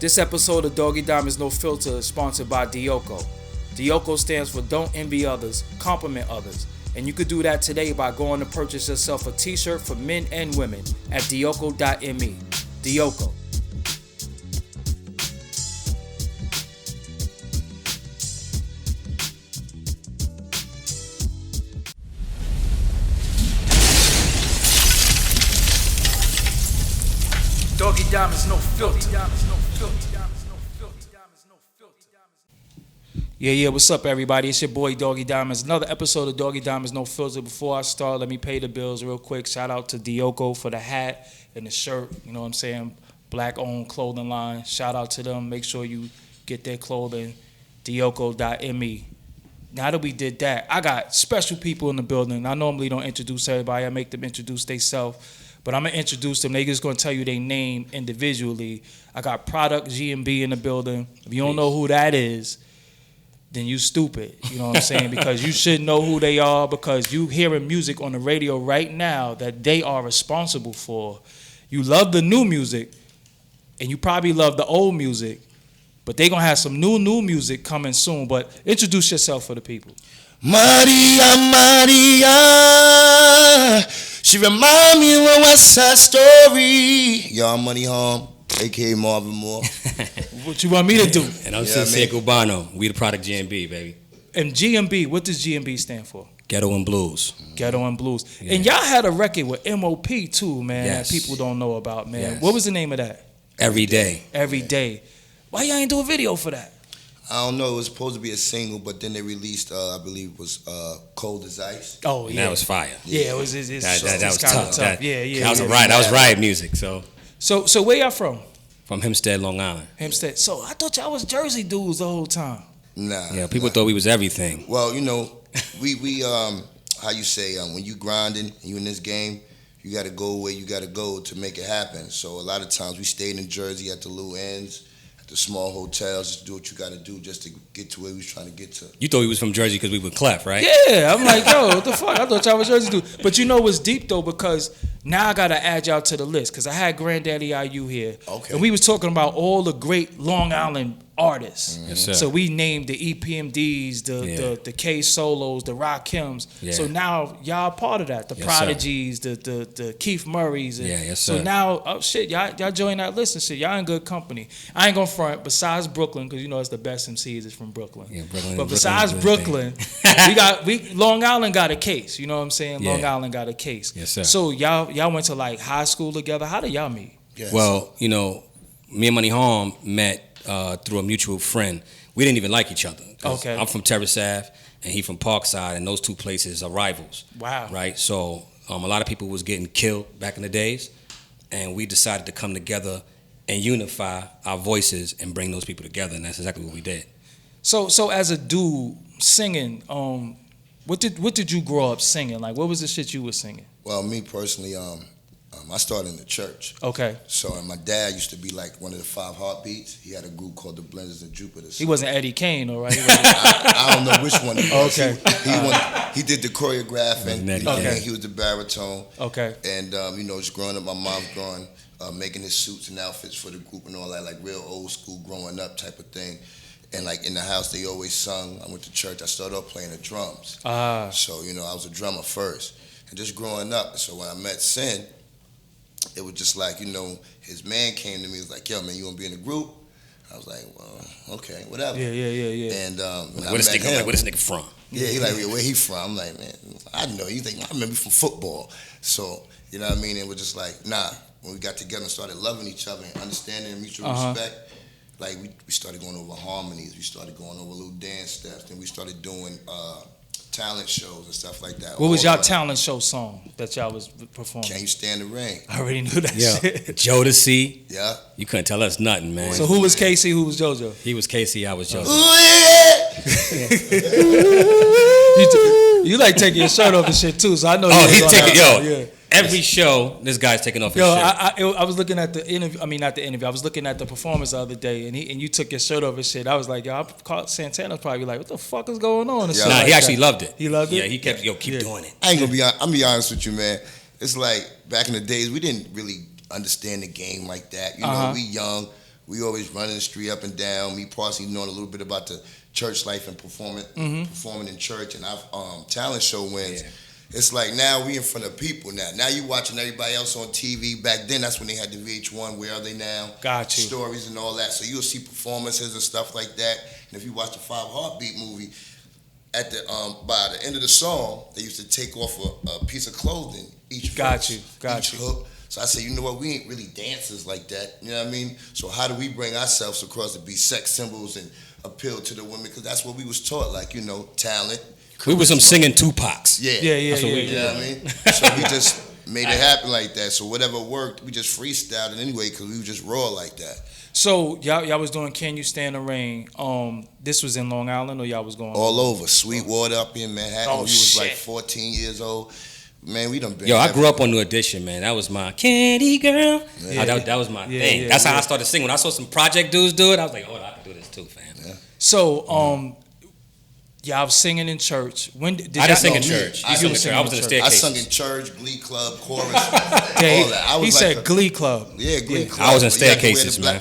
This episode of Doggie Diamonds No Filter is sponsored by Dioko. Dioko stands for Don't Envy Others, Compliment Others. And you could do that today by going to purchase yourself a t-shirt for men and women at dioko.me. Dioko. Doggie Diamonds No Filter. Yeah, what's up, everybody? It's your boy, Doggie Diamonds. Another episode of Doggie Diamonds No Filter. Before I start, let me pay the bills real quick. Shout out to Dioko for the hat and the shirt. You know what I'm saying? Black-owned clothing line. Shout out to them. Make sure you get their clothing. Dioko.me. Now that we did that, I got special people in the building. I normally don't introduce everybody. I make them introduce themselves. But I'm going to introduce them. They're just going to tell you their name individually. I got Product G&B in the building. If you don't know who that is, then you stupid. You know what I'm saying? Because you should know who they are, because you hearing music on the radio right now that they are responsible for. You love the new music, and you probably love the old music, but they're going to have some new music coming soon. But introduce yourself for the people. Maria, she remind me of a West Side Story. Y'all Money Home, a.k.a. Marvin Moore. What you want me to do? And I'm Sincere Cubano. We the Product G&B, baby. And G&B, what does G&B stand for? Ghetto and Blues. Ghetto and Blues. Yeah. And y'all had a record with MOP too, man, yes. that people don't know about, man. Yes. What was the name of that? Every Day. Every Day. Why y'all ain't do a video for that? I don't know. It was supposed to be a single, but then they released, I believe it was Cold as Ice. Oh, And yeah. that was fire. Yeah, it was. That was tough. Yeah. That was riot music. So where y'all from? From Hempstead, Long Island. Hempstead. So I thought y'all was Jersey dudes the whole time. Nah. Yeah, people thought we was everything. Well, you know, we how you say, when you grinding and you in this game, you got to go where you got to go to make it happen. So a lot of times we stayed in Jersey at the little inns, at the small hotels, just do what you got to do just to get to where we was trying to get to. You thought we was from Jersey because we were Clef, right? Yeah, I'm like, yo, what the fuck? I thought y'all was Jersey dudes. But you know what's deep though, because now I gotta add y'all to the list, because I had Granddaddy IU here, okay, and we was talking about all the great Long Island artists. Yes, sir. So we named the EPMDs, the K Solos, the Rakims. Yeah. So now y'all part of that. The Yes, Prodigies, the Keith Murrays. And yes, sir. So now, oh shit, y'all join that list and shit. Y'all in good company. I ain't gonna front. Besides Brooklyn, because you know it's the best MCs is from Brooklyn. Yeah, Brooklyn. But besides Brooklyn, Long Island got a case. You know what I'm saying? Yeah. Long Island got a case. Yes, sir. So y'all went to like high school together. How did y'all meet? Yes. Well, you know, me and Money Home met through a mutual friend. We didn't even like each other. Okay. I'm from Terrace Ave, and he from Parkside, and those two places are rivals. Wow. Right? So a lot of people was getting killed back in the days, and we decided to come together and unify our voices and bring those people together, and that's exactly what we did. So as a dude singing, what did you grow up singing? Like, what was the shit you was singing? Well, me personally, I started in the church. Okay. So, and my dad used to be like one of the 5 Heartbeats. He had a group called the Blenders of Jupiter. So He wasn't Eddie Kane, all right? I don't know which one he was. Okay. He did the choreographing. You know what I Okay. mean? He was the baritone. Okay. And, you know, just growing up, my mom's growing, making his suits and outfits for the group and all that, like real old school growing up type of thing. And like in the house, they always sung. I went to church. I started off playing the drums. So, you know, I was a drummer first. And just growing up, so when I met Sin, it was just like, you know, his man came to me, he was like, yo, man, you want to be in a group? I was like, well, okay, whatever. Yeah. And when I Where this met him, nigga from? yeah, he like, where he from? I'm like, man, I know. You think, I remember from football. So, you know what I mean? It was just like, nah. When we got together and started loving each other and understanding and mutual respect, like we started going over harmonies. We started going over little dance steps. Then we started doing talent shows and stuff like that. What was y'all talent show song that y'all was performing? Can You Stand the Rain? I already knew that Yeah. shit. Jodeci. Yeah. You couldn't tell us nothing, man. So who was Casey? Who was JoJo? He was Casey, I was Joseph. You like taking your shirt off and shit too, so I know. Oh, he's taking, Yeah. Every show, this guy's taking off his Yo, shirt. I was looking at the interview. I mean, not the interview. I was looking at the performance the other day, and you took your shirt off and shit. I was like, yo, I caught Santana probably like, what the fuck is going on? And shit Nah, like he actually that. loved it. He loved it. Yeah, he kept keep doing it. I ain't gonna be. I'm be honest with you, man. It's like back in the days, we didn't really understand the game like that. You know, we young. we always running the street up and down. Me personally knowing a little bit about the church life and performing in church, and our talent show wins. Yeah. It's like now we in front of people now. Now you watching everybody else on TV. Back then, that's when they had the VH1. Where are they now? Got you. Stories and all that. So you'll see performances and stuff like that. And if you watch the 5 Heartbeat movie, at the by the end of the song, they used to take off a piece of clothing each hook. So I said, you know what? We ain't really dancers like that. You know what I mean? So how do we bring ourselves across to be sex symbols and appeal to the women? Because that's what we was taught. Like, you know, talent. We was some singing Tupacs. Yeah. That's what we You know what I mean? So we just made it happen like that. So whatever worked, we just freestyled it anyway because we were just raw like that. So y'all was doing Can You Stand the Rain? This was in Long Island or y'all was going all over Sweetwater up in Manhattan. Oh, we was shit. like 14 years old. Man, we done been. Yo, I grew up on New Edition, man. That was my candy girl. Yeah. That was my thing. That's how I started singing. When I saw some Project dudes do it, I was like, oh, I can do this too, fam. Yeah. So, y'all was singing in church. When did I didn't sing in church. I was in the staircase. I sung in church, Glee Club, chorus, all that. He said Glee Club. Yeah, Glee Club. I was in staircases, man.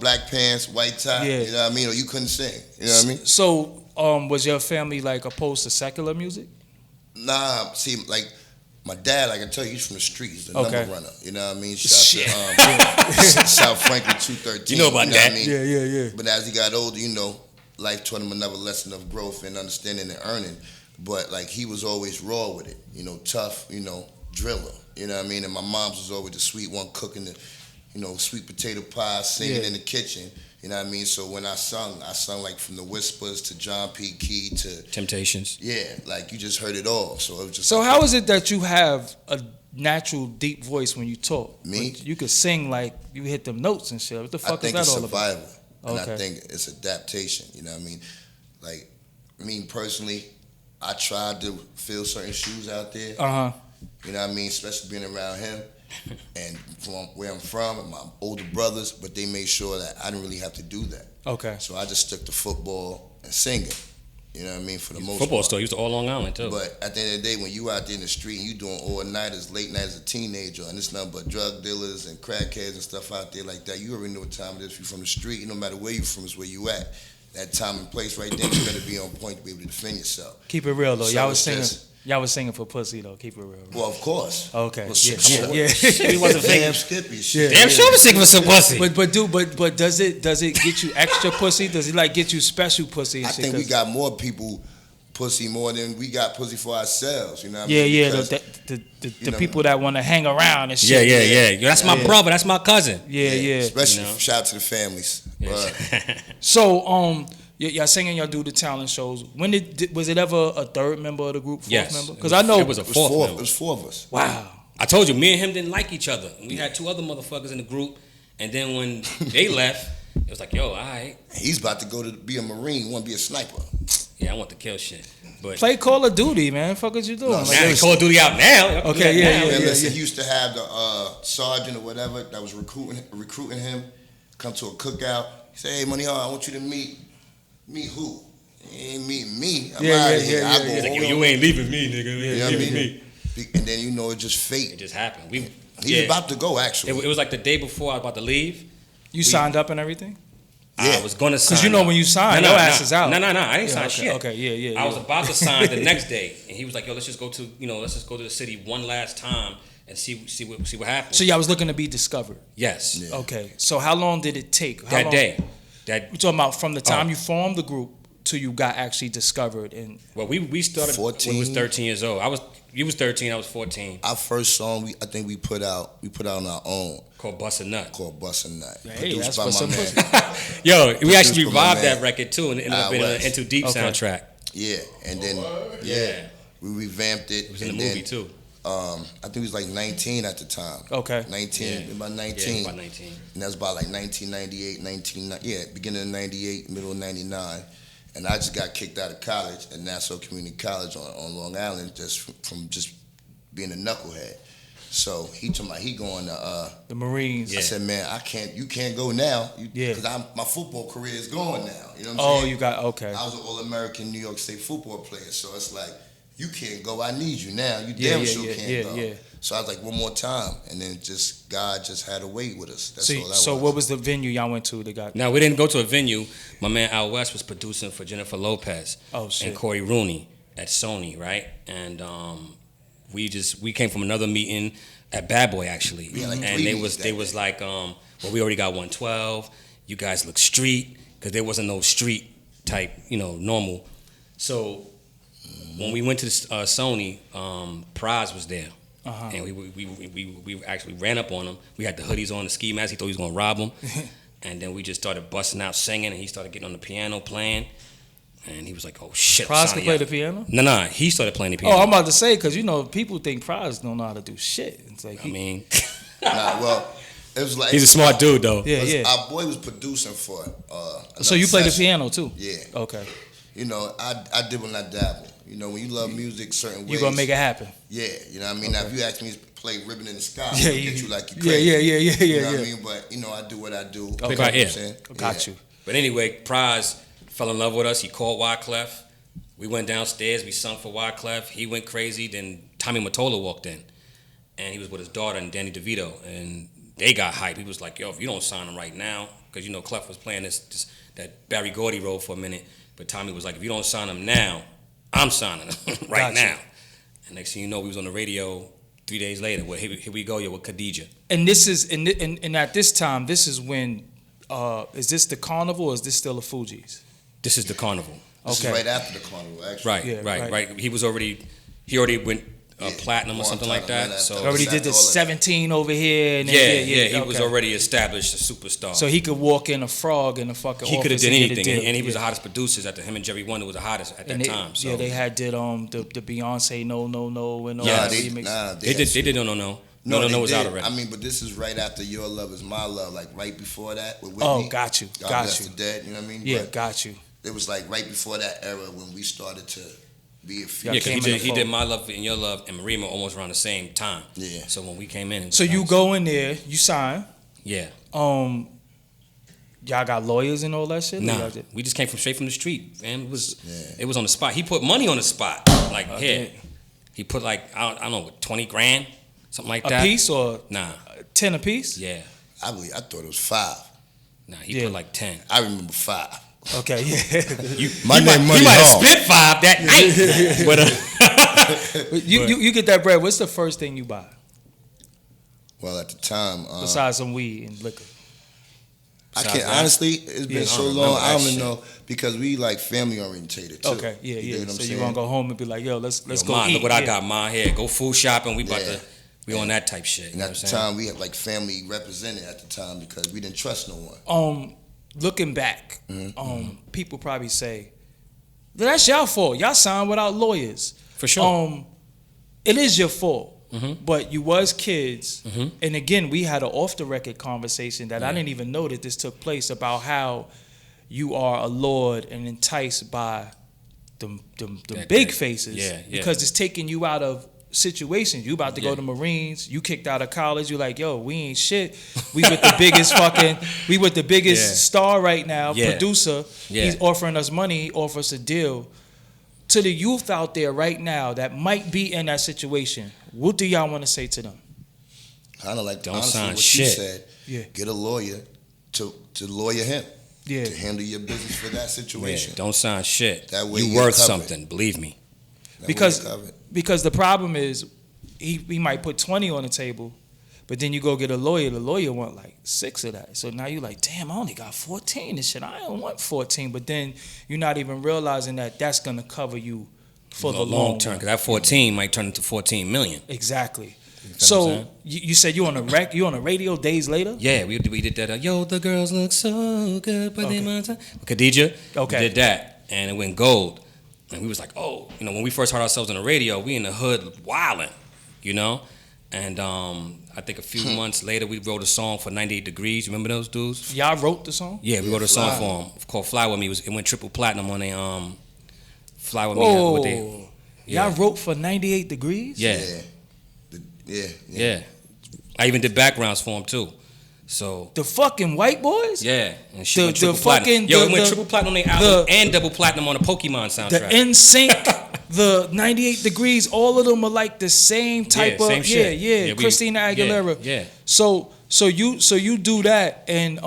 Black pants, white tie. Yeah. You know what I mean? Or you couldn't sing. You know what I mean? So, was your family like opposed to secular music? Nah, see, like my dad, I can tell you, he's from the street. He's the number runner. You know what I mean? Shit. Shout to South Franklin 213. You know about that? What I mean? Yeah. But as he got older, you know, life taught him another lesson of growth and understanding and earning. But like he was always raw with it, you know, tough, you know, driller. You know what I mean? And my mom's was always the sweet one, cooking the, you know, sweet potato pie, singing in the kitchen. You know what I mean? So when I sung like from the Whispers to John P. Key to Temptations. Yeah, like you just heard it all. So it was just. So like, how is it that you have a natural deep voice when you talk? Me? You could sing like you hit them notes and shit. What the fuck is that all about? I think it's survival. And I think it's adaptation. You know what I mean? Like, me personally, I tried to fill certain shoes out there. You know what I mean? Especially being around him and from where I'm from and my older brothers, but they made sure that I didn't really have to do that. Okay. So I just stuck to football and singing. You know what I mean? For the most Football part. still used to all Long Island too. But at the end of the day, when you out there in the street and you doing all-nighters, late nights as a teenager, and it's nothing but drug dealers and crackheads and stuff out there like that, you already know what time it is. If you're from the street, no matter where you're from, is where you at. That time and place right there, you better be on point to be able to defend yourself. Keep it real though. So Y'all was singing for pussy though. Keep it real. Well, of course. Okay. Well, Yeah. He wasn't Damn faking. Skippy shit. Damn sure was singing for some pussy. But does it get you extra pussy? Does it like get you special pussy? And I shit? think we got more people pussy more than we got pussy for ourselves. You know what I Yeah, mean? yeah. Because, The people that want to hang around and shit. Yeah. Yo, that's my brother. That's my cousin. Yeah. Especially You know? shout out to the families. But, So, y'all singing, y'all do the talent shows. When was it ever a third member of the group, fourth member? Because I know it was a fourth member. it was four of us. Wow. I told you, me and him didn't like each other. We had 2 other motherfuckers in the group, and then when they left, it was like, yo, all right. He's about to go to be a Marine, want to be a sniper. Yeah, I want to kill shit. But Play Call of Duty, man. Fuck what you doing? No, Like, now Call of Duty out now. Okay, yeah. Listen, he used to have the sergeant or whatever that was recruiting him come to a cookout. He said, hey, Money, I want you to meet who? He ain't meeting me. I'm out of here. I go He's like, hold yo, you on. ain't leaving me, nigga. You You know ain't what I leaving mean? me. And then you know it just fate. It just happened. He's about to go, actually. It was like the day before I was about to leave. You signed up and everything? Yeah. I was going to sign. Because you know when you sign, your ass is out. No. I ain't signed okay, shit. Okay, yeah. I was about to sign the next day, and he was like, "Yo, let's just go to the city one last time and see what happens." So y'all was looking to be discovered. Yes. Yeah. Okay. So how long did it take? That day. We talking about from the time you formed the group till you got actually discovered and. Well, we started 14. when we was 13 years old. You was 13, I was 14. Our first song, I think we put out on our own. Called Bust a Nut. Called Bust a Nut. Hey, Produced that's by for my some man. Yo, we actually by my revived man. that record too, and it ended up being an West. Into Deep Okay. soundtrack. Yeah, and then Yeah. we revamped it. It was in the and movie then, too. I think he was like 19 at the time. Okay. 19, Yeah. about Yeah, 19. about 19. And that was about like 1998, beginning of 98, middle of 99. And I just got kicked out of college at Nassau Community College on Long Island just from just being a knucklehead. So he told me he going to The Marines. I said, man, you can't go now. Yeah. Because my football career is gone now. You know what I'm saying? You got, okay. I was an All-American New York State football player. So it's like, you can't go. I need you now. You Yeah, damn sure can't go. yeah. So I was like, one more time, and then just God just had a way with us. That's all that So was. what was the venue y'all went to that got? Now, we didn't go to a venue. My man Al West was producing for Jennifer Lopez Oh shit. and Corey Rooney at Sony, right? And we came from another meeting at Bad Boy actually, Yeah, like and 3 they meetings was that like, well, we already got 112. You guys look street because there wasn't no street type, normal. So when we went to Sony, Prize was there. Uh-huh. And we actually ran up on him. We had the hoodies on, the ski mask. He thought he was gonna rob him. And then we just started busting out singing, and he started getting on the piano playing. And he was like, "Oh shit!" Prize can play the piano? No, he started playing the piano. Oh, I'm about to say, because people think Prize don't know how to do shit. It's like I mean, Well, it was like he's a smart dude though. yeah. Our boy was producing for. So you play the session. piano too? Yeah. Okay. I did when I dabble. When you love music certain ways. You gonna make it happen? Yeah, you know what I mean? Now, if you ask me to play Ribbon in the Sky, Yeah, I'll get you like you crazy. Yeah. You know what I mean? But, I do what I do. Okay. You know what Right, yeah. I'm saying? Got you. But anyway, Prize fell in love with us. He called Wyclef. We went downstairs. We sung for Wyclef. He went crazy. Then Tommy Mottola walked in, and he was with his daughter and Danny DeVito, and they got hyped. He was like, "Yo, if you don't sign him right now," because Clef was playing that Barry Gordy role for a minute, but Tommy was like, "If you don't sign him now, I'm signing him right Gotcha. now." And next thing you know, we was on the radio 3 days later. Well, here we go, with Khadijah. And this is and at this time, this is when is this the carnival or is this still a Fuji's? This is the carnival. This is Okay. right after the carnival, actually. Right, Yeah, right. He already went platinum or something like that. Platinum, So Already did the all of that. 17 over here. And then, yeah, he okay. was already established, a superstar. So he could walk in a frog in a fucking he could have office did and get a anything, deal. and he was the Yeah. hottest producers at him and Jerry Wonder was the hottest at that And time. So they had did the Beyonce no and all Yeah, that remix. they did no was out already. I mean, but this is right after Your Love Is My Love, like right before that with Whitney. Oh, got you, God got Bless you. the Dead, you know what I mean? Yeah, But got you. it was like right before that era when we started to be a few. Yeah, came because in the he fold. did My Love and Your Love and Marima almost around the same time. Yeah. So when we came in, it was So you nice. go in there, you sign. Yeah. Y'all got lawyers and all that shit? Or Nah, y'all just- we just came from straight from the street, man. Yeah. It was on the spot. He put money on the spot, like here. He put like I don't know, 20 grand, something like a that. piece or Nah, 10 a piece? yeah, I thought it was 5. nah. He Yeah. put like 10. I remember 5. Okay, yeah. My name Money He might have Hall. split 5 that night, but you get that bread. What's the first thing you buy Well, at the time, besides some weed and liquor? I besides can't that? honestly. It's been Yeah. so I don't long. remember I that don't even shit. know because we like family orientated too. Okay, You yeah. dig what I'm So you saying? gonna go home and be like, yo, let's go Ma, eat. look what I Yeah. got, Ma. Here, go food shopping. We about Yeah. to, we on that type shit. You And know at what the I'm saying? time, we had like family represented at the time because we didn't trust no one. Looking back, Mm-hmm. people probably say, that's y'all fault. Y'all signed without lawyers. For sure. It is your fault. Mhm. But you was kids. Mhm. And again, we had an off the record conversation that I Yeah. didn't even know that this took place about how you are allured and enticed by the big that- faces. yeah. Because it's taking you out of situations. You about to go Yeah. to Marines, you kicked out of college, you like, yo, we ain't shit. We with the biggest we with the biggest Yeah. star right now, Yeah. producer. Yeah. He's offering us money, he offers us a deal. To the youth out there right now that might be in that situation, what do y'all want to say to them? Kind of like Don't honestly sign what shit. you said. Yeah. Get a lawyer to lawyer him Yeah. to handle your business for that Yeah, situation. don't sign shit. That way you you're worth covered. something, believe me. That way Because you're covered. because the problem is he might put 20 on the table, but then you go get a lawyer, the lawyer want like 6 of that. So now you like, damn, I only got 14 and shit. I don't want 14. But then you're not even realizing that that's gonna cover you for the long term, run. because that 14 might turn into 14 million. Exactly. what I'm So saying? you said you on a radio days later? Yeah, we did that. Yo, the girls look so good, but Okay. they might. Khadijah, Okay. we did that, and it went gold. And we was like, oh, when we first heard ourselves on the radio, we in the hood wilding, And I think a few months later, we wrote a song for 98 Degrees. You remember those dudes? Y'all wrote the song? Yeah, we wrote a Fly. song for them called "Fly with Me." It went triple platinum on a "Fly with Me." Whoa. What they- yeah. Y'all wrote for 98 Degrees? Yeah. Yeah. Yeah. I even did backgrounds for him too. So The fucking white boys? yeah, and she The- went triple the platinum. fucking- Yo, the- it went the- triple platinum on the album and double platinum on the Pokemon soundtrack. The NSYNC, the 98 Degrees, all of them are like the same type same of shit. yeah. Christina Aguilera. Yeah. So you do that, and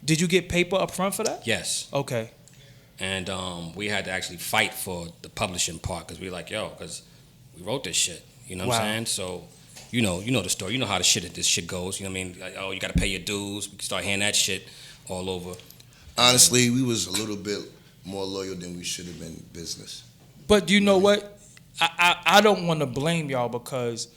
did you get paper up front for that? Yes. Okay. And we had to actually fight for the publishing part because we were like, yo, because we wrote this shit. You know what Wow. I'm saying? So, you know the story. You know how this shit goes. You know what I mean? Like, oh, you got to pay your dues. We can start hearing that shit all over. Honestly, we was a little bit more loyal than we should have been in business. But you know what? I don't want to blame y'all because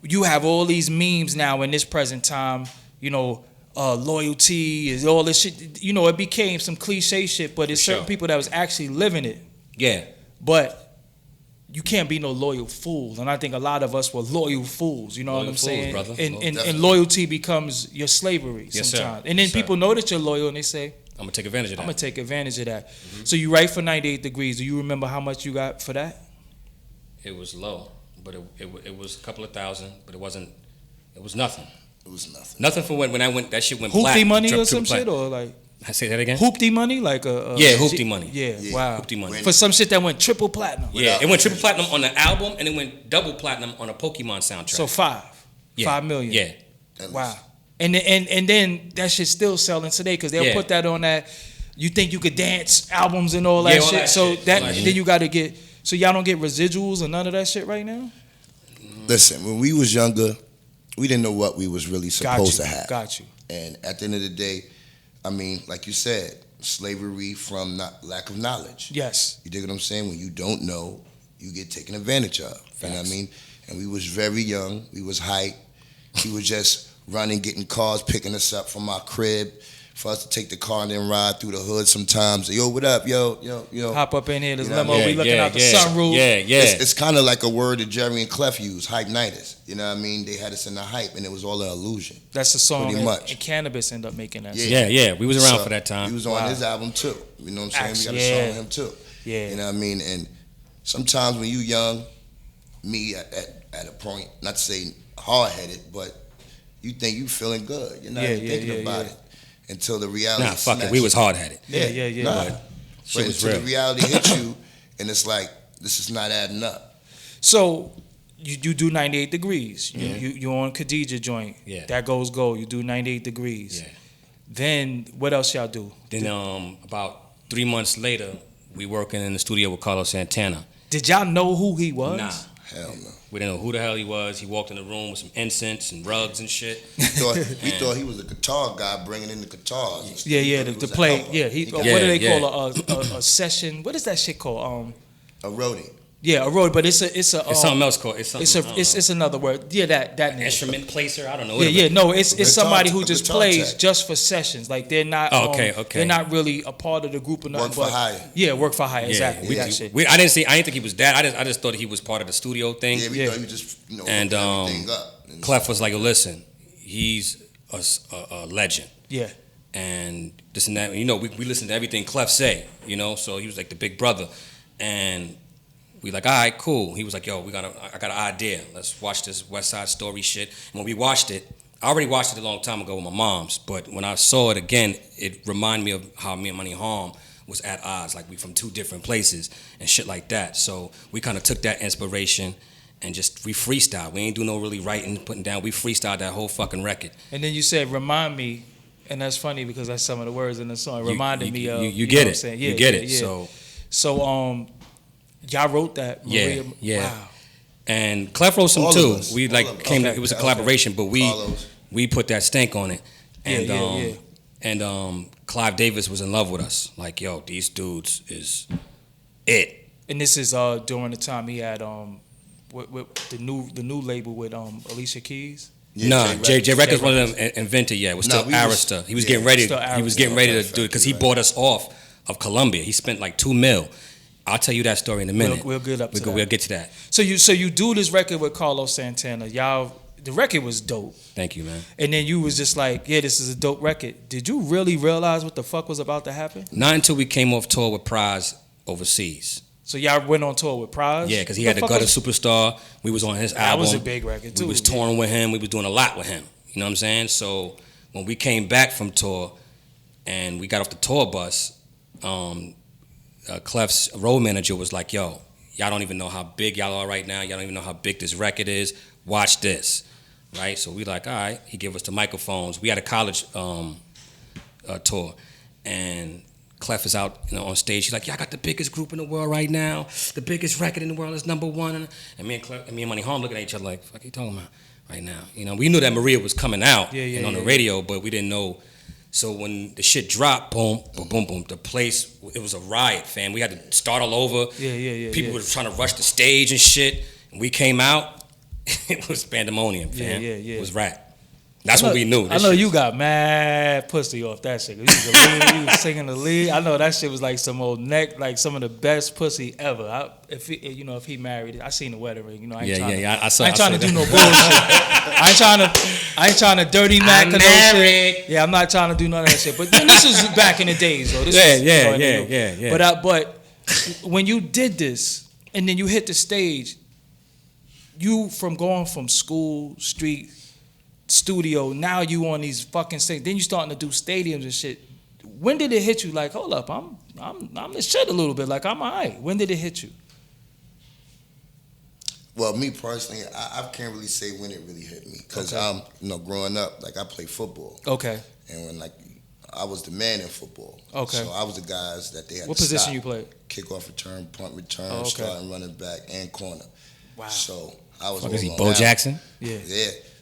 you have all these memes now in this present time. You know, loyalty is all this shit. You know, it became some cliche shit, but it's certain Sure. people that was actually living it. Yeah. But you can't be no loyal fool, and I think a lot of us were loyal fools. You know Loyal what I'm fools, saying? brother. And Definitely. loyalty becomes your slavery Yes, sir. sometimes. And then Yes, sir. people know that you're loyal, and they say, I'm going to take advantage of that. "I'm gonna take advantage of that." So you write for 98 Degrees. Do you remember how much you got for that? It was low, but it was a couple of thousand, but it was nothing. It was nothing. Nothing for when I went, that shit went black. Hoopty money or triple some shit, platinum. or like I say that again? hoopty money, like Yeah, hoopty money. Yeah, Yeah, wow. hoopty money. For some shit that went triple platinum. Yeah, it went triple platinum on the album and it went double platinum on a Pokemon soundtrack. So yeah. 5 million. Yeah. At Wow. least. And then that shit's still selling today because they'll Yeah. put that on that. You think you could dance albums and all that Yeah, all shit. that So shit, that all that then shit. you got to get. So y'all don't get residuals or none of that shit right now. Listen, when we was younger, we didn't know what we was really supposed to have. Got you. And at the end of the day, I mean, like you said, slavery from lack of knowledge. Yes. You dig what I'm saying? When you don't know, you get taken advantage of. You know what I Facts. mean? And we was very young. We was hype. We was just running, getting cars, picking us up from our crib. For us to take the car and then ride through the hood sometimes. Yo, what up? Yo. Hop up in here, this You know limo. what I We mean? looking out the sunroof. Yeah. It's kind of like a word that Jerry and Clef used, hype-nitis. You know what I mean? They had us in the hype, and it was all an illusion. That's the song. Pretty much. And Cannabis end up making that. Yeah. song. Yeah. We was around So, for that time. He was on Wow. his album too. You know what I'm saying? Actually, We got a song yeah. with him too. Yeah. You know what I mean? And sometimes when you young, me at a point, not to say hard-headed, but you think you feeling good. You're not Yeah, even thinking yeah, about yeah. it until the reality Nah, fuck it. snatch We you. was hard-headed. Yeah. Nah. Right. Shit But was until real. the reality hits you, and it's like, this is not adding up. So you do 98 Degrees. You on Khadija joint. Yeah. That goes gold. You do 98 Degrees. Yeah. Then what else y'all do? Then about 3 months later, we working in the studio with Carlos Santana. Did y'all know who he was? Nah. Hell no. We didn't know who the hell he was. He walked in the room with some incense and rugs and shit. We thought he was a guitar guy bringing in the guitars. and stuff. Yeah, He to was an play. album. Yeah, He what got do they Yeah. call a session? What is that shit called? a roadie. Yeah, a road, but it's a It's something else called. It's something. I don't know. it's another word. Yeah, that name. instrument placer. I don't know. Yeah. No, it's Guitar- somebody who a just guitar plays tech. just for sessions. Like they're not. Oh, okay. They're not really a part of the group or nothing. Work for but- hire. Yeah, work for hire. Exactly. that shit. I didn't think he was that. I just thought he was part of the studio thing. Yeah, we Yeah. thought he was just, And, hooking everything up. And Clef was like, listen, he's a legend. Yeah. And this and that. You know, we listened to everything Clef say, you know, so he was like the big brother. And we like, all right, cool. He was like, yo, I got an idea. Let's watch this West Side Story shit. And when we watched it, I already watched it a long time ago with my mom's, but when I saw it again, it reminded me of how me and Money Harm was at odds, like we from two different places and shit like that. So we kind of took that inspiration and we freestyled. We ain't do no really writing, putting down. We freestyled that whole fucking record. And then you said, remind me, and that's funny because that's some of the words in the song. It reminded me of. You know get what I'm it. saying? You Yeah, get yeah, it. yeah. So So y'all wrote that. Yeah, Maria, yeah. Wow. and Clef wrote some All of too. us. We All like of us. came. Okay. It was a Okay. collaboration, but Carlos. we put that stank on it. And Yeah. and Clive Davis was in love with us. Like, yo, these dudes is it. And this is during the time he had with the new label with Alicia Keys. Yeah, Nah, J Records J wasn't invented yet. It was Nah, still we was- Arista. He was yeah, getting ready. still He was Arista. getting ready Okay, to do it because he right. bought us off of Columbia. He spent like $2 million. I'll tell you that story in a minute. We'll get up to that. We'll get to that. So you do this record with Carlos Santana. The record was dope. Thank you, man. And then you was just like, yeah, this is a dope record. Did you really realize what the fuck was about to happen? Not until we came off tour with Prize overseas. So y'all went on tour with Prize? Yeah, because he What had the the fuck Gutter was- Superstar. We was on his That album. was a big record too. We was touring with him. We was doing a lot with him. You know what I'm saying? So when we came back from tour and we got off the tour bus, Clef's road manager was like, yo, y'all don't even know how big y'all are right now. Y'all don't even know how big this record is. Watch this, right? So we like, all right. He gave us the microphones. We had a college tour, and Clef is out, on stage. He's like, "Yeah, I got the biggest group in the world right now. The biggest record in the world is #1." And me and Money Harm looking at each other like, "Fuck, you talking about right now?" We knew that Maria was coming out on the radio, but we didn't know. So when the shit dropped, boom, boom, boom, boom, the place, it was a riot, fam. We had to start all over. People were trying to rush the stage and shit. And we came out, it was pandemonium, fam. It was rap. That's what we knew. I know you got mad pussy off that shit. You was singing the lead. I know that shit was like some old neck, like some of the best pussy ever. If he married, I seen the wedding ring. I ain't trying to do no bullshit. I ain't trying to dirty Mac or no shit. Yeah, I'm not trying to do none of that shit. But this is back in the days, though. Yeah. But when you did this and then you hit the stage, you going from school, street, studio, now you on these fucking things. Then you starting to do stadiums and shit. When did it hit you? Like, hold up, I'm the shit a little bit. Like, I'm alright. When did it hit you? Well, me personally, I can't really say when it really hit me because growing up, like I played football. Okay. And when I was the man in football. Okay. So I was the guys that they had. What to position stop. you played? Kickoff return, punt return, starting running back, and corner. Wow. So I was. What is he, Bo Jackson? Yeah.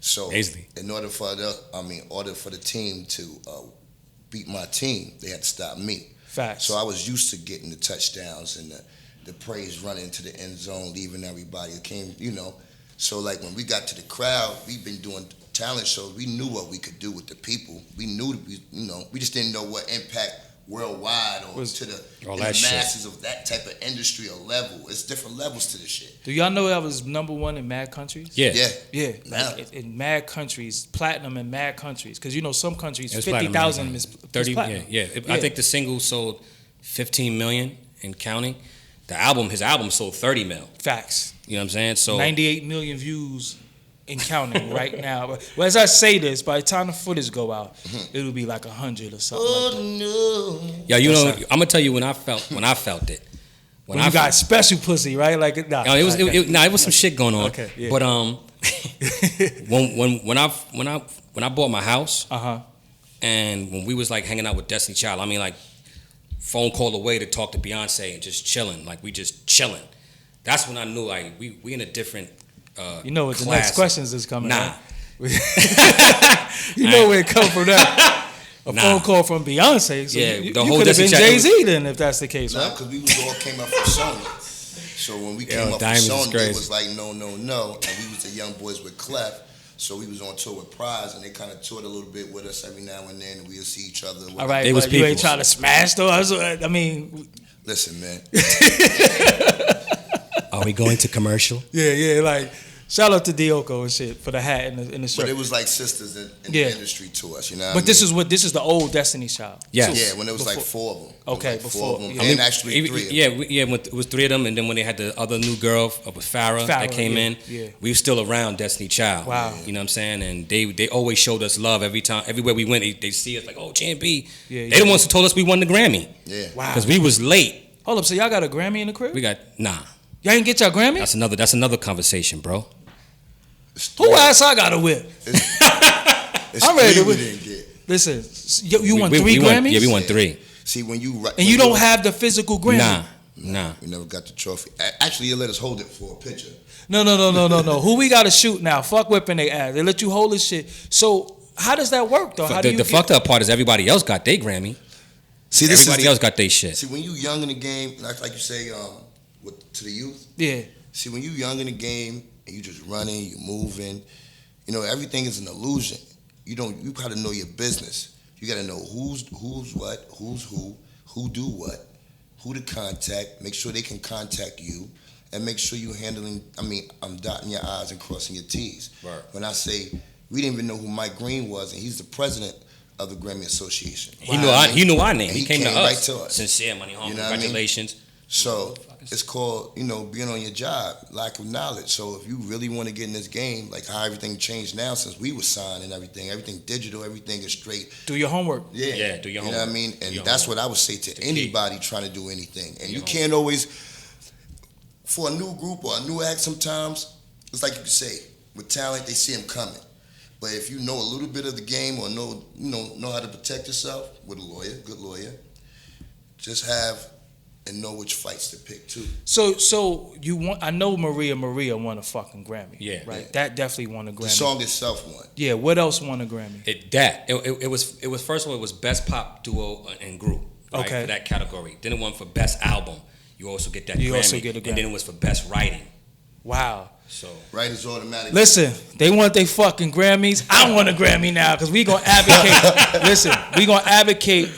So Paisley. in order for the team to beat my team, they had to stop me. Facts. So I was used to getting the touchdowns and the praise running into the end zone, leaving everybody. It came, So like when we got to the crowd, we've been doing talent shows. We knew what we could do with the people. We knew, we just didn't know what impact worldwide or to the masses of that type of industry or level. It's different levels to the shit. Do y'all know that was #1 in mad countries? Yeah. Like in mad countries, platinum in mad countries. Because some countries, 50,000 is 30. platinum. I think the single sold 15 million and counting. His album sold 30 mil. Facts. You know what I'm saying? So 98 million views and counting right now. But as I say this, by the time the footage go out, it'll be like 100 or something like that. No. Yeah, I'm gonna tell you when I felt it. When you got special pussy, right? Like it was some shit going on. Okay, yeah. But when I bought my house, and when we was like hanging out with Destiny Child, I mean like phone call away to talk to Beyonce and just chilling, like we just chilling. That's when I knew like we in a different what the next questions is coming. Nah. Where it come from that. Phone call from Beyonce. So yeah, you whole could have been Destiny Jay-Z then if that's the case, No, right? because we all came up from Sony. So when we came up from Sony, it was like no. And we was the young boys with Clef. So we was on tour with Prize, and they kind of toured a little bit with us every now and then, and we'll see each other. All right, but you ain't trying to smash though. I mean, listen, man. Are we going to commercial? Yeah. Like, shout out to Dioko and shit for the hat and the shirt. But it was like sisters in the industry to us, But this is the old Destiny Child. Yes. Yeah, when it was like 4 of them. Okay, before. 4 of them. Yeah. And actually 3 of them. Yeah, when it was 3 of them, and then when they had the other new girl with Farrah that came in, we were still around Destiny Child. Wow. You know what I'm saying? And they always showed us love everywhere we went. They see us like, oh, J&B. They the ones who told us we won the Grammy. Yeah. Wow. Because we was late. Hold up, so y'all got a Grammy in the crib? We got, nah. Y'all ain't get y'all Grammy? That's another conversation, bro. Who ass I got to whip? I'm ready to win. Listen, you won 3 Grammys? Yeah, we won 3. See, when you... And you don't have the physical Grammy? Nah. We never got the trophy. Actually, you let us hold it for a picture. No. Who we got to shoot now? Fuck whipping they ass. They let you hold this shit. So how does that work, though? The fucked up part is everybody else got their Grammy. See, everybody else got their shit. See, when you young in the game, like you say, to the youth. Yeah. See, when you young in the game and you just running, you moving, everything is an illusion. You got to know your business. You got to know who's what, who's who do what, who to contact. Make sure they can contact you, and make sure you handling. I'm dotting your I's and crossing your T's. Right. When I say we didn't even know who Mike Green was, and he's the president of the Grammy Association. He knew our name. He came to us. Right to us. Sincere Money Home. Congratulations. So it's called, being on your job, lack of knowledge. So if you really want to get in this game, like how everything changed now since we were signed and everything digital, everything is straight. Do your homework. Yeah, do your homework. You know what I mean? And that's what I would say to anybody trying to do anything. And you can't always, for a new group or a new act sometimes, it's like you could say, with talent, they see them coming. But if you know a little bit of the game or know how to protect yourself with a lawyer, good lawyer, just have and know which fights to pick too. So you want? I know Maria won a fucking Grammy. Yeah, right. Yeah. That definitely won a Grammy. The song itself won. Yeah. What else won a Grammy? It was first of all, it was best pop duo and group. Right, Okay. For that category. Then it won for best album. You also get that. You Grammy. also get a Grammy. And then it was for best writing. Wow. So Right is automatic. Listen, they want their fucking Grammys. I want a Grammy now because we gonna advocate. Listen, we gonna advocate.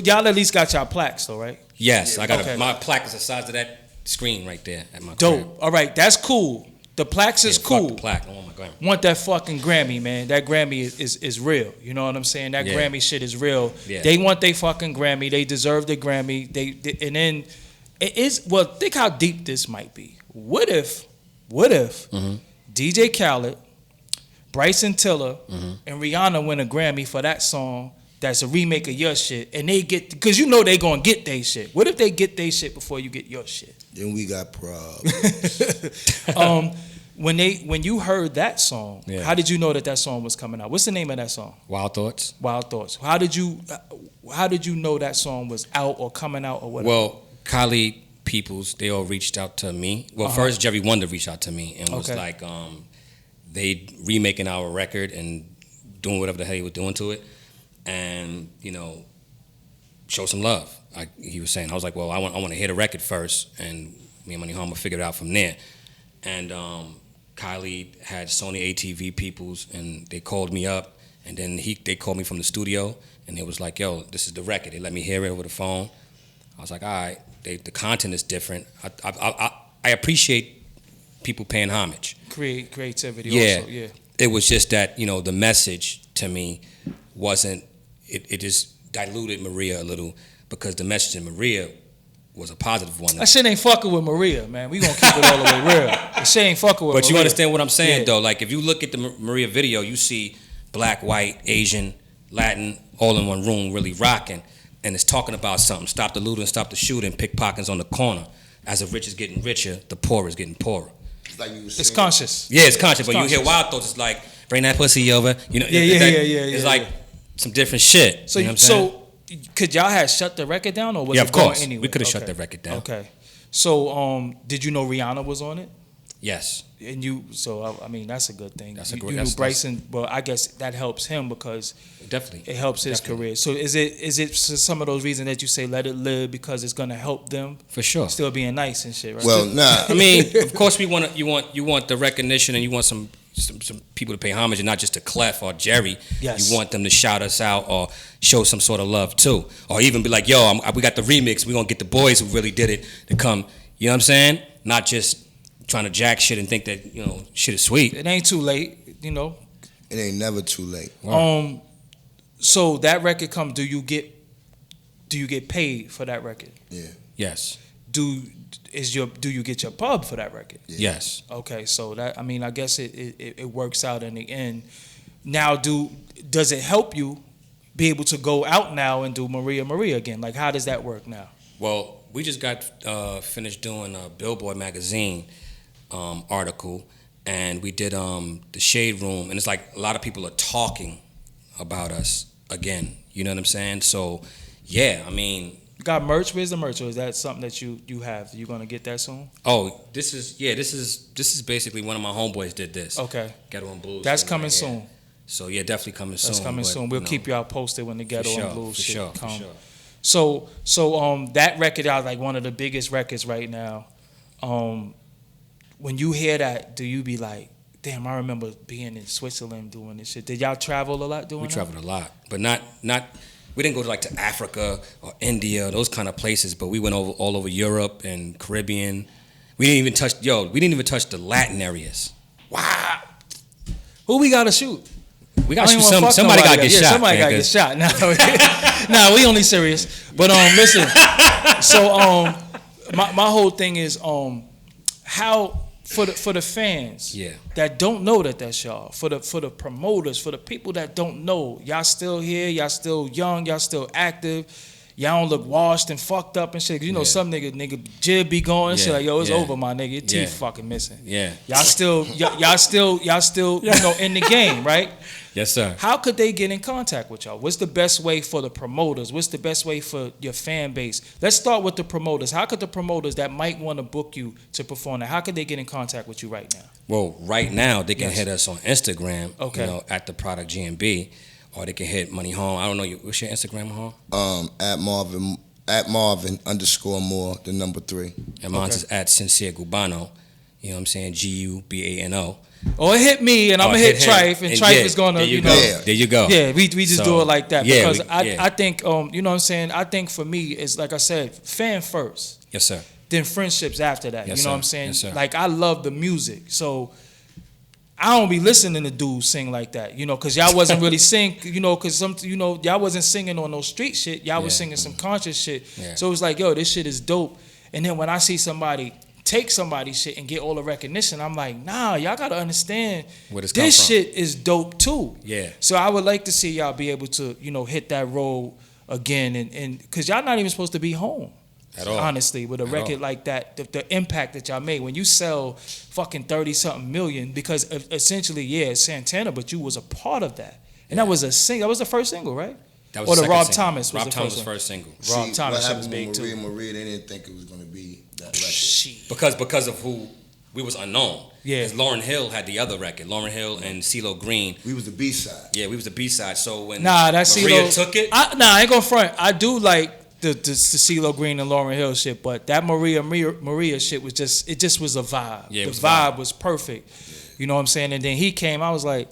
Y'all at least got y'all plaques though, right? yes, I got Okay. my plaque is the size of that screen right there at my Dope. crib. All right, that's cool. The plaques is Yeah, fuck cool. the plaque. I want my Grammy. Want that fucking Grammy, man. That Grammy is real. You know what I'm saying? That Yeah. Grammy shit is real. Yeah. They want their fucking Grammy. They deserve the Grammy. And then it is, well, think how deep this might be. What if DJ Khaled, Bryson Tiller, and Rihanna win a Grammy for that song that's a remake of your shit, and they get, because you know they gonna get their shit. What if they get their shit before you get your shit? Then we got problems. When you heard that song, Yeah. how did you know that song was coming out? What's the name of that song? Wild Thoughts. Wild Thoughts. How did you know that song was out or coming out or whatever? Well, Khaled peoples, they all reached out to me. Well, first Jerry Wonder reached out to me and was Okay. like, they remaking our record and doing whatever the hell he was doing to it, and show some love. He was saying, I was like, well, I want to hear the record first, and me and Money Home will figure it out from there. And Khaled had Sony ATV peoples, and they called me up, and then they called me from the studio, and they was like, yo, this is the record. They let me hear it over the phone. I was like, all right, the content is different. I appreciate people paying homage. Creativity Yeah. also, yeah. It was just that, the message to me wasn't, it just diluted Maria a little, because the message in Maria was a positive one. That shit ain't fucking with Maria, man. We gonna keep it all the way real. That shit ain't fucking with Maria. But you understand what I'm saying, Yeah. though? Like, if you look at the Maria video, you see black, white, Asian, Latin, all in one room really rocking, and it's talking about something. Stop the looting, stop the shooting, pickpockets on the corner. As the rich is getting richer, the poor is getting poorer. It's like you were It's saying. conscious. Yeah, it's conscious, It's but you hear conscious. Wild Thoughts, it's like, bring that pussy over. Yeah. It's like some different shit. So you know what I'm saying? could y'all have shut the record down, or was Yeah, it of course. going anyway? We could have shut Okay. the record down. Okay. So did you know Rihanna was on it? Yes. And I mean, that's a good thing. That's a you great- knew that's- Bryson. Well, I guess that helps him because Definitely. it helps his Definitely. career. So is it some of those reasons that you say let it live because it's gonna help them For sure. still being nice and shit, right? Well, nah. I mean, of course, you want the recognition, and you want some people to pay homage, and not just to Clef or Jerry. Yes. You want them to shout us out or show some sort of love too, or even be like, "Yo, we got the remix. We gonna get the boys who really did it to come." You know what I'm saying? Not just trying to jack shit and think that shit is sweet. it ain't too late, It ain't never too late. So that record comes. Do you get paid for that record? Yeah. Yes. Do you get your pub for that record? Yeah. Yes. Okay, so I guess it works out in the end. Now, does it help you be able to go out now and do Maria again? Like, how does that work now? Well, we just got finished doing a Billboard magazine article, and we did the Shade Room, and it's like a lot of people are talking about us again. You know what I'm saying? So, yeah, I mean. You got merch? Where's the merch? Or is that something that you have? You gonna get that soon? Oh, this is basically one of my homeboys did this. Okay, Ghetto and Blues. that's thing coming right here. soon. So yeah, definitely coming soon. That's coming but, soon. We'll keep y'all posted when the Ghetto and Blues for shit sure, come. For sure. So that record out like one of the biggest records right now. When you hear that, do you be like, damn, I remember being in Switzerland doing this shit. Did y'all travel a lot doing We that? traveled a lot, but not. We didn't go to Africa or India, those kind of places. But we went all over Europe and Caribbean. We didn't even touch the Latin areas. Wow. Who we gotta shoot? We I got don't to even wanna fuck somebody got to nobody get up. shot. Somebody got to get shot. Nah, we only serious. But listen. So my whole thing is how for the fans that don't know that's y'all, for the promoters, for the people that don't know, y'all still here, y'all still young, y'all still active. Y'all don't look washed and fucked up and shit. You know, some nigga jib be going and shit like, yo, it's over, my nigga. Your teeth fucking missing. Yeah. Y'all still, you know, in the game, right? Yes, sir. How could they get in contact with y'all? What's the best way for the promoters? What's the best way for your fan base? Let's start with the promoters. How could the promoters that might want to book you to perform that, how could they get in contact with you right now? Well, right now, they can hit us on Instagram, you know, at the product GMB. Or they can hit Money Home. I don't know. What's your Instagram, Home? At Marvin _more, the number 3. And mine is at Sincere Gubano. You know what I'm saying? GUBANO. Or hit me and I'm gonna hit Trife, and Trife is gonna, you know. There you go. Yeah, we just do it like that because I think you know what I'm saying. I think for me it's like I said, fan first. Yes, sir. Then friendships after that. Yes, you know sir. what I'm saying? Yes, sir. Like I love the music, so I don't be listening to dudes sing like that, you know, because y'all wasn't really sing, you know, because y'all wasn't singing on no street shit. Y'all was singing some conscious shit. Yeah. So it was like, yo, this shit is dope. And then when I see somebody take somebody's shit and get all the recognition, I'm like, nah, y'all got to understand this shit is dope too. Yeah. So I would like to see y'all be able to, you know, hit that road again, and because y'all not even supposed to be home. At all. Honestly, with a record like that, the impact that y'all made when you sell fucking 30-something million, because essentially, it's Santana, but you was a part of that, and that was a single. That was the first single, right? That was the Rob Thomas. Rob Thomas' first single. Rob Thomas was big too. Maria, they didn't think it was gonna be that record. Because of who we was unknown. Yeah. Because Lauryn Hill had the other record, Lauryn Hill and CeeLo Green. We was the B-side. Yeah, we was the B-side. So when Maria took it, I ain't gonna front. I do like the CeeLo Green and Lauryn Hill shit, but that Maria shit was just was a vibe. Yeah, the vibe was perfect. You know what I'm saying? And then he came, I was like,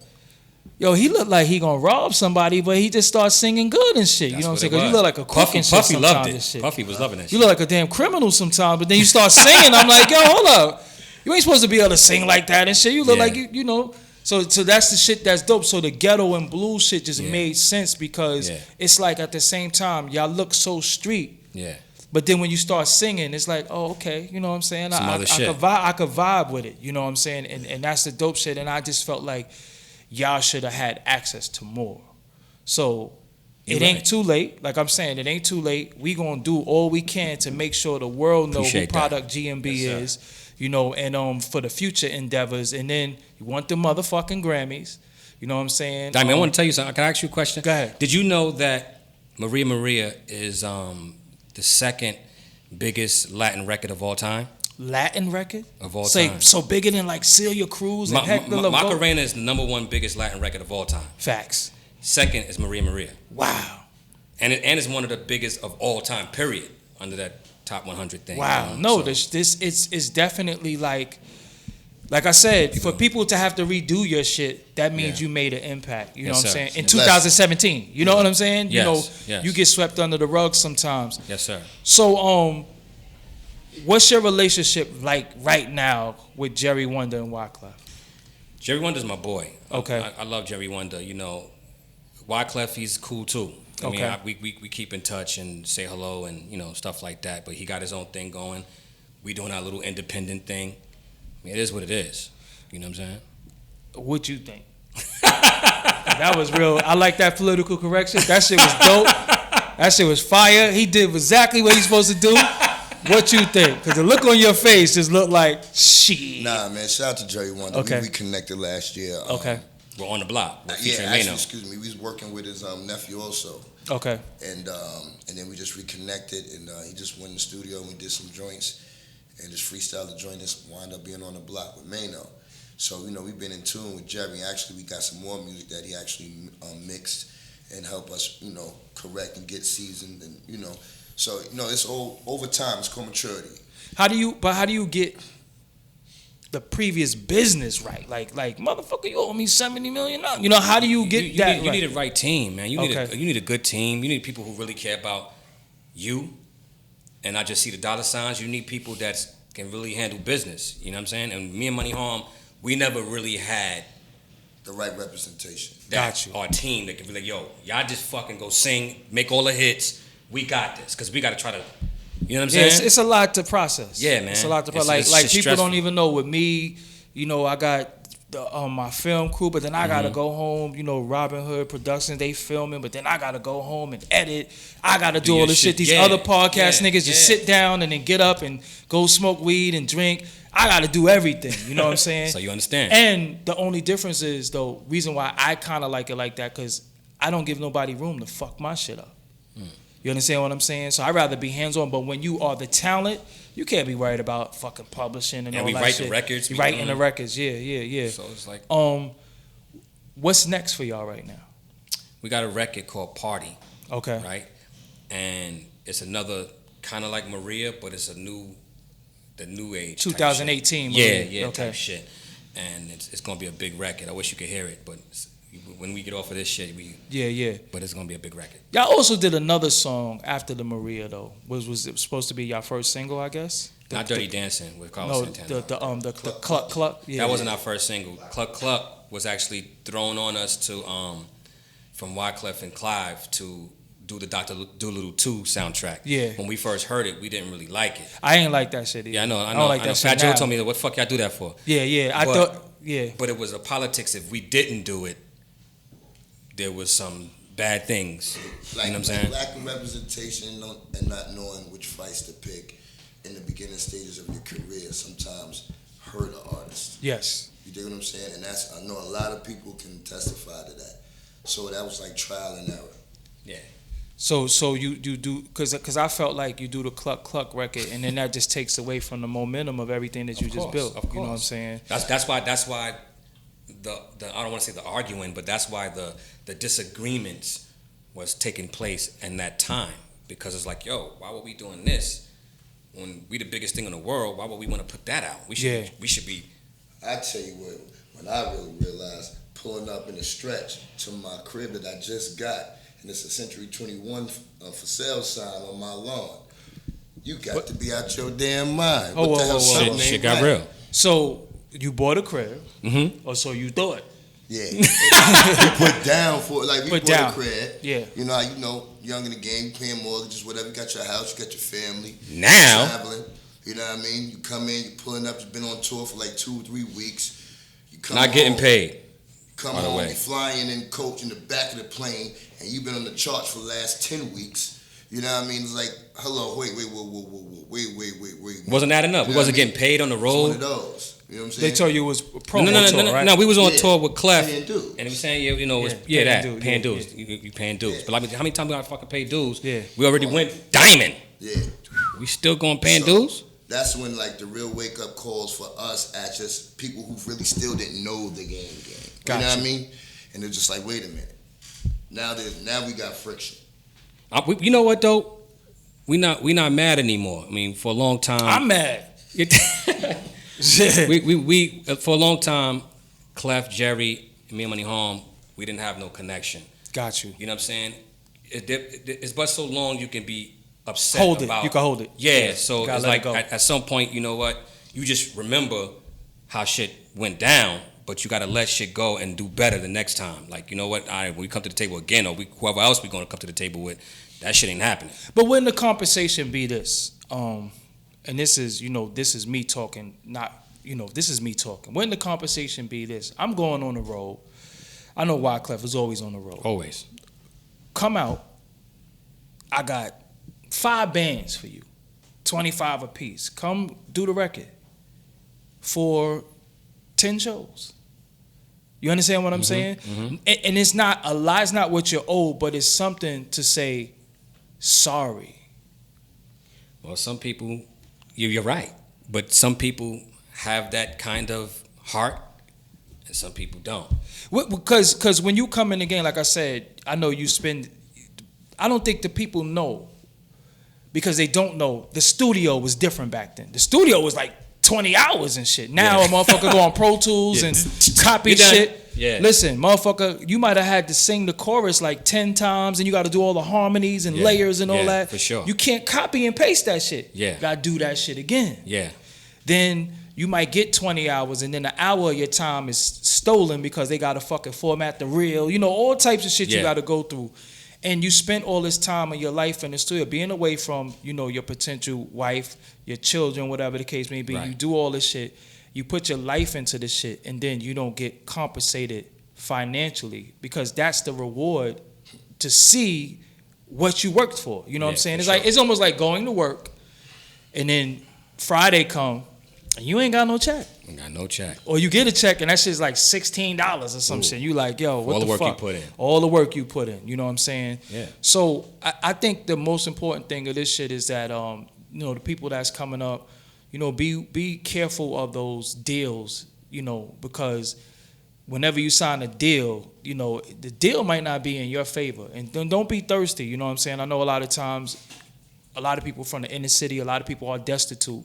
yo, he looked like he gonna rob somebody, but he just started singing good and shit. You know what I'm saying? Because you look like a crook and shit. Puffy loved it. Shit. Puffy was loving that shit. You look like a damn criminal sometimes, but then you start singing, I'm like, yo, hold up. You ain't supposed to be able to sing like that and shit. You look like you know. So that's the shit that's dope. So the ghetto and blues shit just made sense because it's like at the same time, y'all look so street. Yeah. But then when you start singing, it's like, oh, okay, you know what I'm saying? I could vibe with it, you know what I'm saying? And that's the dope shit. And I just felt like y'all should have had access to more. So it ain't too late. Like I'm saying, it ain't too late. We gonna do all we can to make sure the world know who Product GMB is. You know, and for the future endeavors, and then you want the motherfucking Grammys. You know what I'm saying? Diamond, I want to tell you something. Can I ask you a question? Go ahead. Did you know that Maria is the second biggest Latin record of all time? Latin record? Of all time. So bigger than like Celia Cruz and Hector Lavoe? Macarena is the number 1 biggest Latin record of all time. Facts. Second is Maria. Wow. And it's one of the biggest of all time, period, under that top 100 thing. Wow. No, this it's definitely like I said, for people to have to redo your shit, that means you made an impact. You know what I'm saying? In 2017. You know what I'm saying? Yes. You get swept under the rug sometimes. Yes, sir. So what's your relationship like right now with Jerry Wonder and Wyclef? Jerry Wonder's my boy. Okay. I love Jerry Wonder. You know, Wyclef, he's cool too. I mean, we keep in touch and say hello and, you know, stuff like that. But he got his own thing going. We doing our little independent thing. I mean, it is what it is. You know what I'm saying? What you think? That was real. I like that political correction. That shit was dope. That shit was fire. He did exactly what he's supposed to do. What you think? Because the look on your face just looked like shit. Nah, man. Shout out to Jerry Wonder. Okay. We reconnected last year. Okay. We're on the block. Excuse me. We was working with his nephew also. Okay. And then we just reconnected, and he just went in the studio and we did some joints, and just freestyled the joint. Just wound up being on the block with Mano. So you know we've been in tune with Jerry. Actually, we got some more music that he actually mixed and helped us, you know, correct and get seasoned, and you know. So you know it's all over time. It's called maturity. How do you get the previous business right? Like motherfucker, you owe me $70 million. You know, how do you get that? You need a right team, man. You need a good team. You need people who really care about you and not just see the dollar signs. You need people that can really handle business. You know what I'm saying? And me and Money Harm, we never really had the right representation. Got you. Our team that can be like, yo, y'all just fucking go sing, make all the hits. We got this, because we got to try to You know what I'm Yeah, saying? it's a lot to process. Yeah, man. It's a lot to It's- process. it's Like just people stressful. don't even know with me. You know, I got my film crew, but then I gotta go home. You know, Robin Hood Productions, they filming, but then I gotta go home and edit. I gotta do all your this shit. shit. These Yeah, other podcast yeah, niggas just yeah. sit down and then get up and go smoke weed and drink. I gotta do everything. You know what I'm saying? So you understand. And the only difference is, though, reason why I kind of like it like that, because I don't give nobody room to fuck my shit up. You understand what I'm saying? So I'd rather be hands-on. But when you are the talent, you can't be worried about fucking publishing and Yeah, all we that write shit. the records, You we writing doing the it. records, yeah. So it's like What's next for y'all right now? we got a record called Party, Okay. right? And it's another kind of like Maria, but it's the new age. type 2018. shit. movie. Yeah, Okay. type shit. And it's gonna be a big record. I wish you could hear it, but when we get off of this shit, Yeah. but it's gonna be a big record. Y'all also did another song after the Maria though. Was it supposed to be y'all first single? I guess. Not Dirty Dancing with Carlos No, Santana. the cluck cluck. Yeah, That wasn't our first single. Cluck Cluck was actually thrown on us to from Wyclef and Clive to do the Dr. Dolittle 2 soundtrack. Yeah. When we first heard it, we didn't really like it. I ain't like that shit either. Yeah, I know. don't like that shit Fat Joe now. told me, what the fuck y'all do that for? Yeah. I But- thought. Yeah. But it was a politics. If we didn't do it, there was some bad things. Like, you know what I'm saying? lack of representation and not knowing which fights to pick in the beginning stages of your career sometimes hurt an artist. Yes. You dig what I'm saying? And I know a lot of people can testify to that. So that was like trial and error. Yeah. So you do because I felt like you do the cluck cluck record and then that just takes away from the momentum of everything that you just built. Of You know what I'm course. saying? That's why the I don't want to say the arguing, but that's why the disagreements was taking place in that time, because it's like, yo, why were we doing this when we the biggest thing in the world? Why would we want to put that out? We should be. I tell you what, when I really realized pulling up in the stretch to my crib that I just got, and it's a Century 21 for sale sign on my lawn. You got to be out your damn mind. Oh, What the hell, whoa. something ain't Shit got right. real. So you bought a crib, Mm-hmm. or so you thought. Yeah, you put down for it. Like we Put bought down. a crib. Yeah. You know, young in the game, you paying mortgages, whatever. You got your house, you got your family. Now- you traveling. You know what I mean? You come in, you pulling up. You've been on tour for like 2 or 3 weeks. You come Not getting home, paid. Come by the home, way. you flying in coach in the back of the plane, and you've been on the charts for the last 10 weeks. You know what I mean? It's like, hello, wait. Wasn't adding up. You We know wasn't what I getting mean? paid on the It's one road. of those. You know what I'm They saying? told you it was a promo No, tour, right? no. We was on Yeah. tour with Clef, Paying dues. and he was saying, yeah, you know, Yeah, paying dues, dues. yeah. You paying dues. Yeah. But like, how many times we gotta fucking pay dues? Yeah. We already went diamond. Yeah. We still going paying So, dues? That's when like the real wake up calls for us as just people who really still didn't know the game. You know what I Gotcha. mean? And they're just like, wait a minute. Now we got friction. You know what though? We not mad anymore. I mean, for a long time. I'm mad. we for a long time, Clef, Jerry, and me and Money Home, we didn't have no connection. Got you. You know what I'm saying? It's but so long you can be upset Hold it. about. You can hold it. Yeah, so Gotta it's let it like go. at some point, you know what? You just remember how shit went down, but you gotta let shit go and do better the next time. Like, you know what? All right, when we come to the table again, or whoever else we gonna come to the table with, that shit ain't happening. But wouldn't the compensation be this? And this is, this is me talking, this is me talking. Wouldn't the compensation be this? I'm going on the road. I know Wyclef is always on the road. Always. Come out. I got 5 bands for you, 25 apiece. Come do the record for 10 shows. You understand what I'm saying? mhm. And it's not a lie, it's not what you're owed, but it's something to say sorry. Well, some people, you're right, but some people have that kind of heart, and some people don't. Because when you come in the game, like I said, I know you spend. I don't think the people know, because they don't know. The studio was different back then. The studio was like 20 hours and shit. Now Yeah. a motherfucker go on Pro Tools Yeah. and copy You done. shit. Yeah. Listen, motherfucker, you might have had to sing the chorus like 10 times, and you got to do all the harmonies and Yeah. layers and all Yeah, that. for sure. You can't copy and paste that shit. Yeah. You got to do that shit again. Yeah. Then you might get 20 hours, and then an hour of your time is stolen because they got to fucking format the reel. All types of shit you Yeah. got to go through. and you spent all this time of your life in the studio, being away from, your potential wife, your children, whatever the case may be. Right. You do all this shit. You put your life into this shit, and then you don't get compensated financially, because that's the reward to see what you worked for. You know what I'm saying? It's like, it's almost like going to work, and then Friday come, and you ain't got no check. Ain't got no check. Or you get a check, and that shit's like $16 or some shit. You like, yo, what the fuck? All the work you put in. All the work you put in. You know what I'm saying? Yeah. So I think the most important thing of this shit is that, the people that's coming up, be careful of those deals, because whenever you sign a deal, the deal might not be in your favor. And don't be thirsty, you know what I'm saying? I know a lot of times, a lot of people from the inner city, a lot of people are destitute,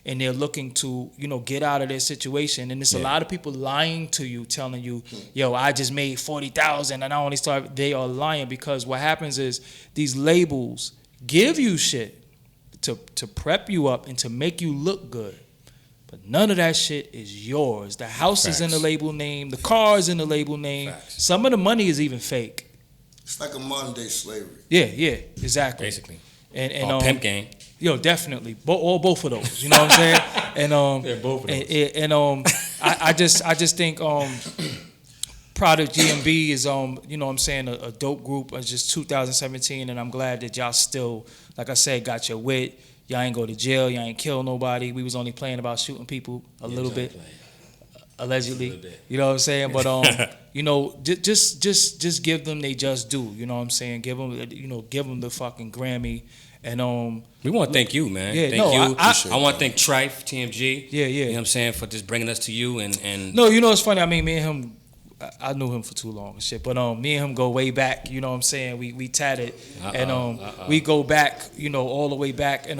and they're looking to, get out of their situation. And there's a lot of people lying to you, telling you, yo, I just made $40,000 and I only started. They are lying, because what happens is these labels give you shit to prep you up and to make you look good. But none of that shit is yours. The house is in the label name. The car is in the label name. Facts. Some of the money is even fake. It's like a modern day slavery. Yeah, exactly. Basically. And pimp game. Yo, definitely. Both of those. You know what I'm saying? And both of those. I just think Product GMB is a dope group. It's just 2017, and I'm glad that y'all still, like I said, got your wit. Y'all ain't go to jail. Y'all ain't kill nobody. We was only playing about shooting people a little bit, allegedly. You know what I'm saying? But just give them they just do. You know what I'm saying? Give them the fucking Grammy. And we want to thank you, man. Yeah, thank you. I want to thank Trife, TMG. Yeah. You know what I'm saying, for just bringing us to you and. No, it's funny. I mean, me and him, I knew him for too long and shit. But me and him go way back. You know what I'm saying? We tatted, and we go back. All the way back, and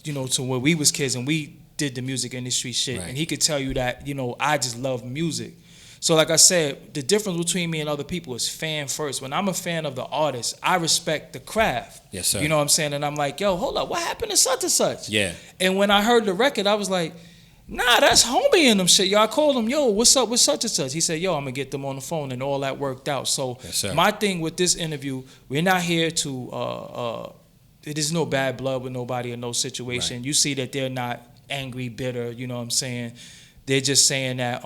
to where we was kids, and we did the music industry shit. Right. And he could tell you that I just love music. So like I said, the difference between me and other people is fan first. When I'm a fan of the artist, I respect the craft. Yes, sir. You know what I'm saying? And I'm like, yo, hold up, what happened to such and such? Yeah. And when I heard the record, I was like, nah, that's homie in them shit. Yo, I called him, yo, what's up with such and such? He said, yo, I'm going to get them on the phone, and all that worked out. So my thing with this interview, we're not here to, there's no bad blood with nobody in no situation. Right. You see that they're not angry, bitter, you know what I'm saying? They're just saying that,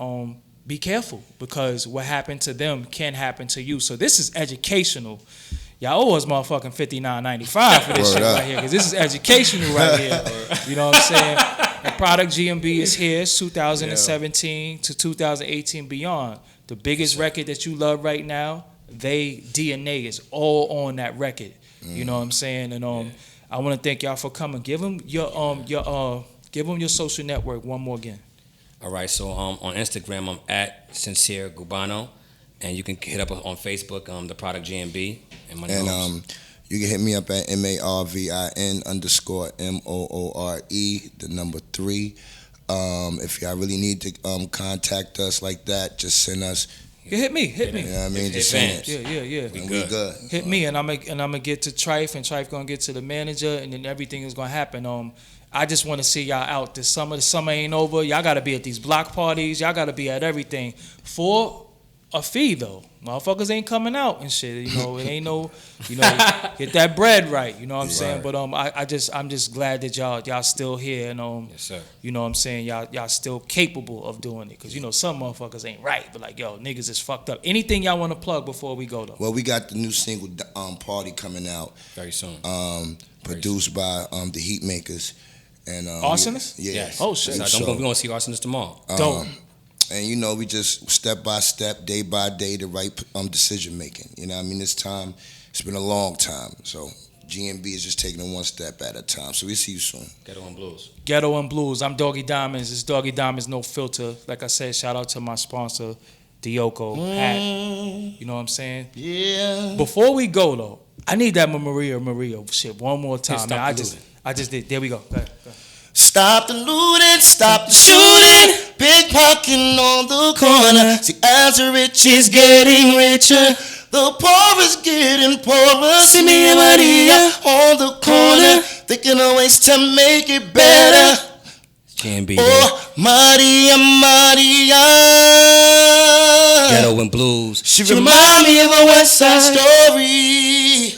be careful, because what happened to them can happen to you. So this is educational. Y'all owe us motherfucking $59.95 for this shit right here, because this is educational right here. You know what I'm saying? And Product GMB is here. It's 2017 to 2018 beyond. The biggest record that you love right now, DNA is all on that record. You know what I'm saying? And I want to thank y'all for coming. Give them your social network one more again. All right, so on Instagram, I'm at Sincere Gubano, and you can hit up on Facebook, the Product GMB. And you can hit me up at MARVIN_MOORE, the number 3. If y'all really need to contact us like that, just send us. Yeah, hit me. You know what I mean? Just send it. Yeah. We good. Hit me, and I'm gonna get to Trife, and Trife gonna get to the manager, and then everything is gonna happen. I just want to see y'all out this summer. The summer ain't over. Y'all got to be at these block parties. Y'all got to be at everything for a fee, though. Motherfuckers ain't coming out and shit. It ain't no, get that bread right. You know what I'm saying? But I'm just glad that y'all still here, and yes, sir. You know what I'm saying? Y'all still capable of doing it, because some motherfuckers ain't right. But like, yo, niggas is fucked up. Anything y'all want to plug before we go though? Well, we got the new single Party coming out very soon. Produced by the Heatmakers. And Arsonist? Yeah. Yes. Oh shit. We're gonna see Arsonist tomorrow. Dope. And we just step by step, day by day, the right decision making. You know what I mean? This time, it's been a long time. So GMB is just taking it one step at a time. So we see you soon. Ghetto and Blues. Ghetto and Blues. I'm Doggie Diamonds. It's Doggie Diamonds, no filter. Like I said, shout out to my sponsor, Dioko hat. You know what I'm saying? Yeah. Before we go though, I need that Maria shit one more time. Man, I just did. There we go. Go ahead. Stop the looting, stop the shooting, pickpocketing on the corner. See, as the rich is getting richer, the poor is getting poorer. See me and Maria on the corner, thinking of ways to make it better. Can't be. Oh, Maria. Ghetto and Blues. She remind me of a West Side Story.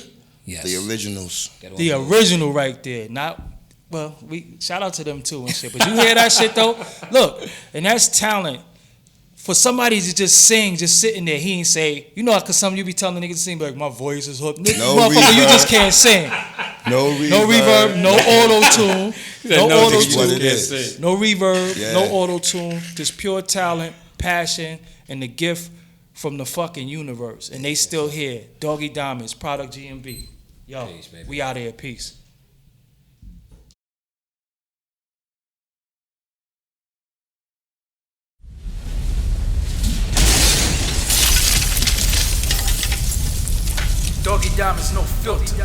Yes. The originals. Get on The board. original right there. Not, well, we shout out to them too and shit. But you hear that shit though? Look, and that's talent. For somebody to just sing, just sitting there, he ain't say, you know, because some you be telling niggas to sing, like, my voice is hooked. Nigga, No motherfucker, you reverb. just can't sing. No reverb. No reverb, no auto-tune. said No no, That's what auto-tune. it is. No reverb, Yeah. no auto-tune. Just pure talent, passion, and the gift from the fucking universe. And they still here. Doggie Diamonds, Product GMB. Yo, Peace, baby. we out here. Peace. Doggie Diamonds, no filter.